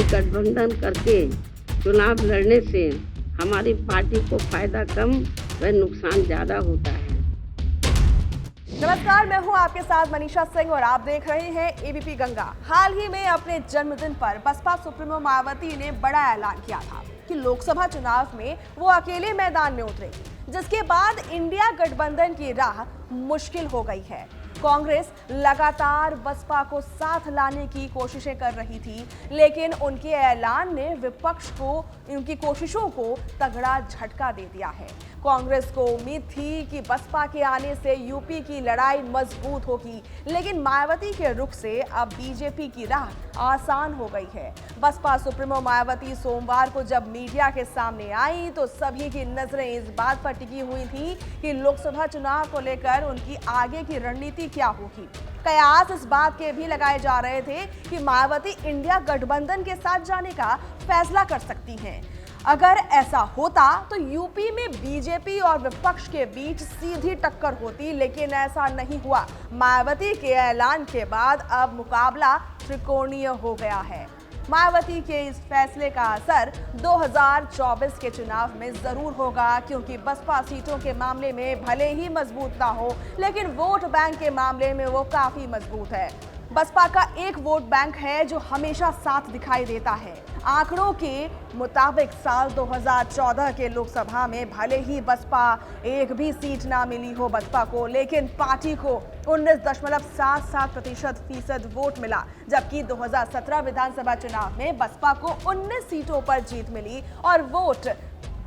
गठबंधन करके चुनाव लड़ने से हमारी पार्टी को फायदा कम व नुकसान ज्यादा होता है। नमस्कार, मैं हूं आपके साथ मनीषा सिंह और आप देख रहे हैं एबीपी गंगा। हाल ही में अपने जन्मदिन पर बसपा सुप्रीमो मायावती ने बड़ा ऐलान किया था कि लोकसभा चुनाव में वो अकेले मैदान में उतरेगी, जिसके बाद इंडिया गठबंधन की राह मुश्किल हो गई है। कांग्रेस लगातार बसपा को साथ लाने की कोशिशें कर रही थी, लेकिन उनके ऐलान ने विपक्ष को उनकी कोशिशों को तगड़ा झटका दे दिया है। कांग्रेस को उम्मीद थी कि बसपा के आने से यूपी की लड़ाई मजबूत होगी, लेकिन मायावती के रुख से अब बीजेपी की राह आसान हो गई है। बसपा सुप्रीमो मायावती सोमवार को जब मीडिया के सामने आई तो सभी की नजरें इस बात पर टिकी हुई थी कि लोकसभा चुनाव को लेकर उनकी आगे की रणनीति क्या होगी। कयास इस बात के भी लगाए जा रहे थे कि मायावती इंडिया गठबंधन के साथ जाने का फैसला कर सकती हैं। अगर ऐसा होता तो यूपी में बीजेपी और विपक्ष के बीच सीधी टक्कर होती, लेकिन ऐसा नहीं हुआ। मायावती के ऐलान के बाद अब मुकाबला त्रिकोणीय हो गया है। मायावती के इस फैसले का असर 2024 के चुनाव में जरूर होगा, क्योंकि बसपा सीटों के मामले में भले ही मजबूत ना हो, लेकिन वोट बैंक के मामले में वो काफी मजबूत है। बसपा का एक वोट बैंक है जो हमेशा साथ दिखाई देता है। आंकड़ों के मुताबिक साल 2014 के लोकसभा में भले ही बसपा एक भी सीट ना मिली हो बसपा को, लेकिन पार्टी को 19.77% वोट मिला, जबकि 2017 विधानसभा चुनाव में बसपा को 19 सीटों पर जीत मिली और वोट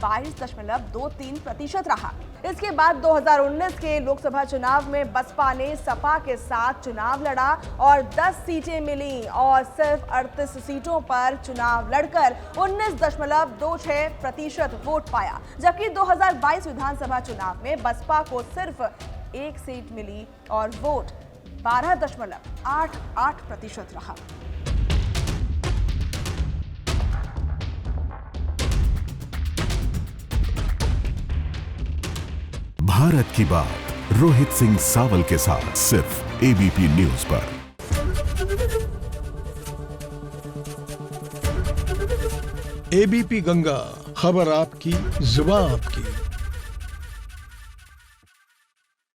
22.23% रहा। इसके बाद 2019 के लोकसभा चुनाव में बसपा ने सपा के साथ चुनाव लड़ा और 10 सीटें मिली और सिर्फ 38 सीटों पर चुनाव लड़कर 19.26% वोट पाया, जबकि 2022 विधानसभा चुनाव में बसपा को सिर्फ 1 सीट मिली और वोट 12.88% रहा। भारत की बात रोहित सिंह सावल के साथ सिर्फ एबीपी न्यूज पर। एबीपी गंगा, खबर आपकी, जुबान आपकी।